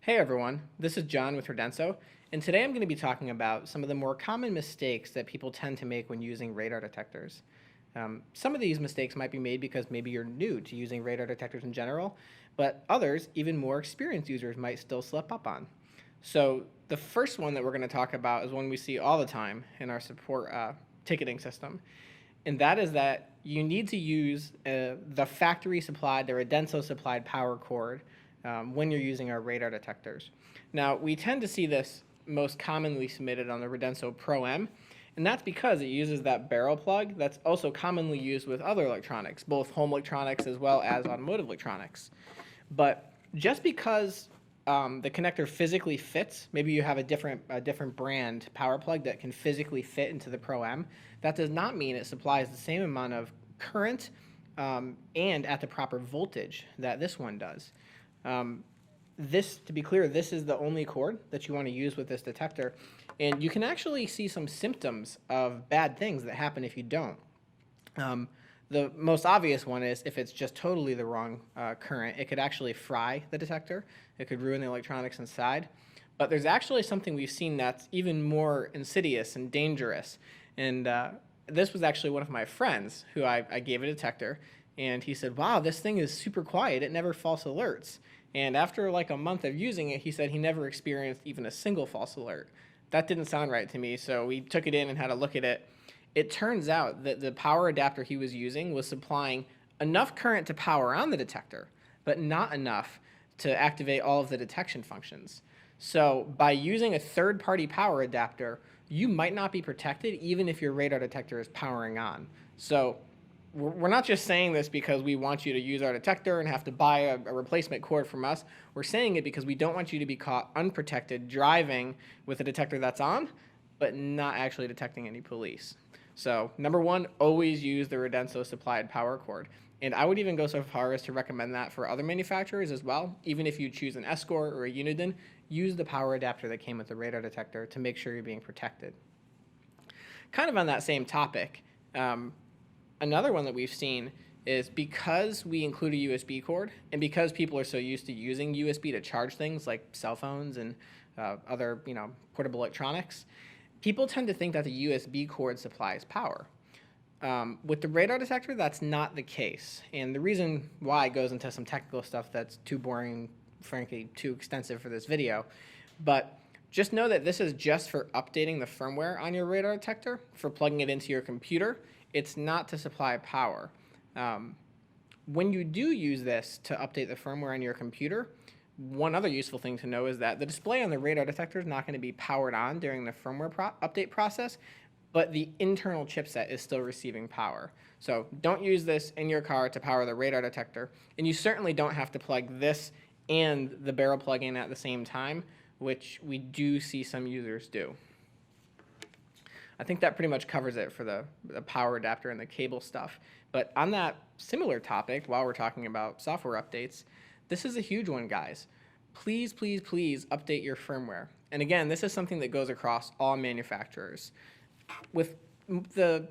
Hey everyone, this is John with Radenso, and today I'm going to be talking about some of the more common mistakes that people tend to make when using radar detectors. Some of these mistakes might be made because maybe you're new to using radar detectors in general, but others, even more experienced users, might still slip up on. So the first one that we're going to talk about is one we see all the time in our support ticketing system, and that is that you need to use the factory supplied, the Radenso supplied power cord when you're using our radar detectors. Now, we tend to see this most commonly submitted on the Radenso Pro M, and that's because it uses that barrel plug that's also commonly used with other electronics, both home electronics as well as automotive electronics. But just because the connector physically fits, maybe you have a different brand power plug that can physically fit into the Pro M, that does not mean it supplies the same amount of current and at the proper voltage that this one does. To be clear, this is the only cord that you want to use with this detector, and you can actually see some symptoms of bad things that happen if you don't. The most obvious one is if it's just totally the wrong current, it could actually fry the detector. It could ruin the electronics inside. But there's actually something we've seen that's even more insidious and dangerous. And this was actually one of my friends who I gave a detector, and he said, "Wow, this thing is super quiet. It never false alerts." And after like a month of using it, he said he never experienced even a single false alert. That didn't sound right to me, so we took it in and had a look at it. It turns out that the power adapter he was using was supplying enough current to power on the detector, but not enough to activate all of the detection functions. So by using a third-party power adapter, you might not be protected even if your radar detector is powering on. So we're not just saying this because we want you to use our detector and have to buy a replacement cord from us. We're saying it because we don't want you to be caught unprotected driving with a detector that's on, but not actually detecting any police. So number one, always use the Radenso supplied power cord. And I would even go so far as to recommend that for other manufacturers as well. Even if you choose an Escort or a Uniden, use the power adapter that came with the radar detector to make sure you're being protected. Kind of on that same topic, another one that we've seen is because we include a USB cord and because people are so used to using USB to charge things like cell phones and other portable electronics, people tend to think that the USB cord supplies power. With the radar detector, that's not the case. And the reason why goes into some technical stuff that's too boring, frankly, too extensive for this video. But just know that this is just for updating the firmware on your radar detector, for plugging it into your computer. It's not to supply power. When you do use this to update the firmware on your computer, one other useful thing to know is that the display on the radar detector is not going to be powered on during the firmware update process, but the internal chipset is still receiving power. So don't use this in your car to power the radar detector, and you certainly don't have to plug this and the barrel plug in at the same time, which we do see some users do. I think that pretty much covers it for the power adapter and the cable stuff. But on that similar topic, while we're talking about software updates, this is a huge one, guys. Please, please, please update your firmware. And again, this is something that goes across all manufacturers. With the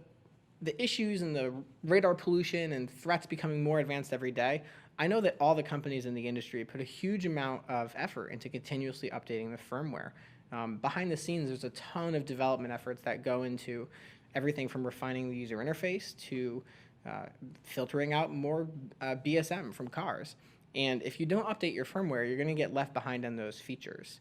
issues and the radar pollution and threats becoming more advanced every day, I know that all the companies in the industry put a huge amount of effort into continuously updating the firmware. Behind the scenes, there's a ton of development efforts that go into everything from refining the user interface to filtering out more BSM from cars. And if you don't update your firmware, you're going to get left behind on those features.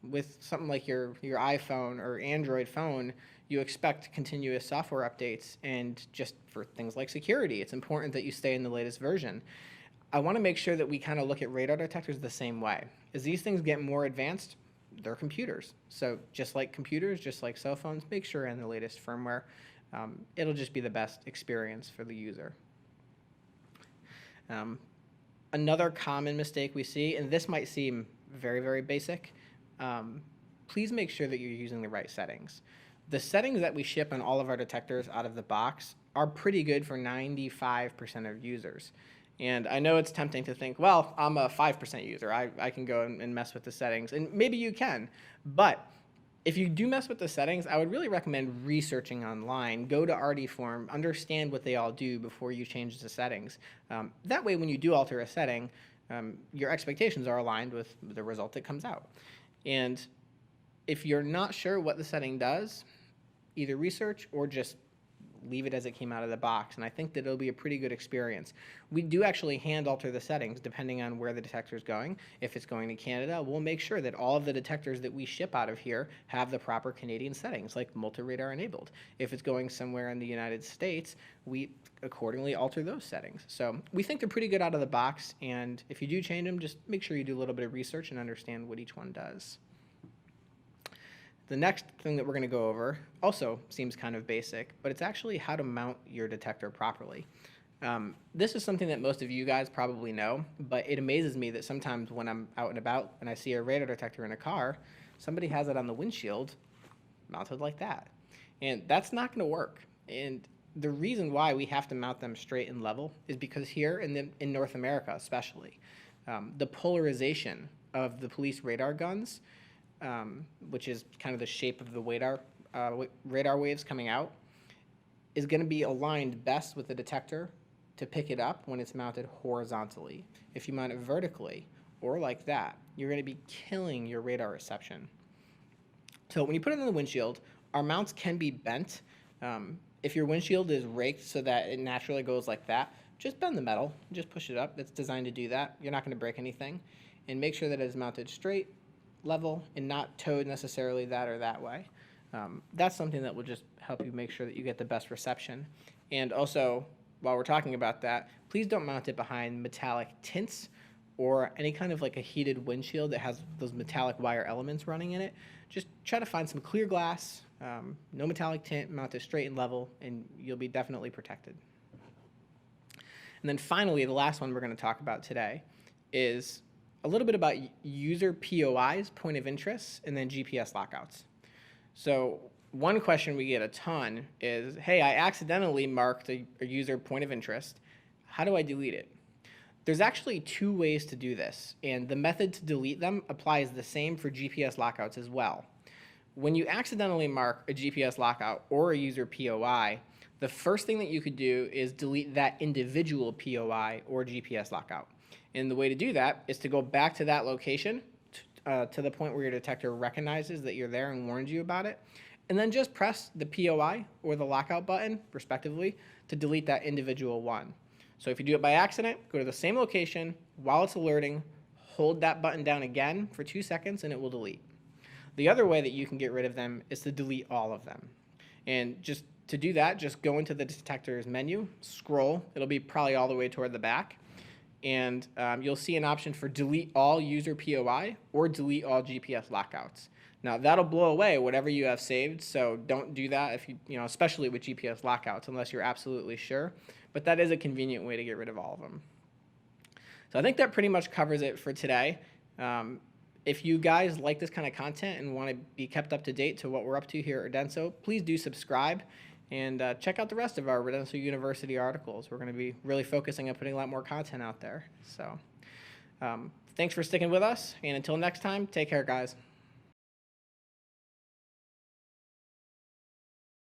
With something like your iPhone or Android phone, you expect continuous software updates, and just for things like security, it's important that you stay in the latest version. I want to make sure that we kind of look at radar detectors the same way. As these things get more advanced, they're computers. So just like computers, just like cell phones, make sure in the latest firmware. It'll just be the best experience for the user. Another common mistake we see, and this might seem very, very basic, please make sure that you're using the right settings. The settings that we ship on all of our detectors out of the box are pretty good for 95% of users. And I know it's tempting to think, well, I'm a 5% user. I can go and mess with the settings. And maybe you can. But if you do mess with the settings, I would really recommend researching online. Go to RD Forum, understand what they all do before you change the settings. That way, when you do alter a setting, your expectations are aligned with the result that comes out. And if you're not sure what the setting does, either research or just leave it as it came out of the box, and I think that it'll be a pretty good experience. We do actually hand alter the settings depending on where the detector is going. If it's going to Canada, we'll make sure that all of the detectors that we ship out of here have the proper Canadian settings, like multi-radar enabled. If it's going somewhere in the United States, we accordingly alter those settings. So we think they're pretty good out of the box, and if you do change them, just make sure you do a little bit of research and understand what each one does. The next thing that we're going to go over also seems kind of basic, but it's actually how to mount your detector properly. This is something that most of you guys probably know, but it amazes me that sometimes when I'm out and about and I see a radar detector in a car, somebody has it on the windshield mounted like that. And that's not going to work. And the reason why we have to mount them straight and level is because here in North America especially, the polarization of the police radar guns, which is kind of the shape of the radar waves coming out, is going to be aligned best with the detector to pick it up when it's mounted horizontally. If you mount it vertically or like that, you're going to be killing your radar reception. So when you put it on the windshield, our mounts can be bent. If your windshield is raked so that it naturally goes like that, just bend the metal, just push it up. That's designed to do that. You're not going to break anything. And make sure that it is mounted straight, level, and not towed necessarily that or that way. That's something that will just help you make sure that you get the best reception. And also, while we're talking about that, please don't mount it behind metallic tints or any kind of like a heated windshield that has those metallic wire elements running in it. Just try to find some clear glass, no metallic tint, mount it straight and level, and you'll be definitely protected. And then finally, the last one we're going to talk about today is a little bit about user POIs, point of interest, and then GPS lockouts. So one question we get a ton is, hey, I accidentally marked a user point of interest. How do I delete it? There's actually two ways to do this, and the method to delete them applies the same for GPS lockouts as well. When you accidentally mark a GPS lockout or a user POI, the first thing that you could do is delete that individual POI or GPS lockout. And the way to do that is to go back to that location to the point where your detector recognizes that you're there and warns you about it, and then just press the POI or the lockout button, respectively, to delete that individual one. So if you do it by accident, go to the same location, while it's alerting, hold that button down again for 2 seconds and it will delete. The other way that you can get rid of them is to delete all of them. And just to do that, just go into the detector's menu, scroll, it'll be probably all the way toward the back, and you'll see an option for delete all user POI or delete all GPS lockouts. Now that'll blow away whatever you have saved, so don't do that if especially with GPS lockouts unless you're absolutely sure. But that is a convenient way to get rid of all of them. So I think that pretty much covers it for today. If you guys like this kind of content and want to be kept up to date to what we're up to here at Radenso, please do subscribe and check out the rest of our Radenso University articles. We're going to be really focusing on putting a lot more content out there. So thanks for sticking with us, and until next time, take care, guys.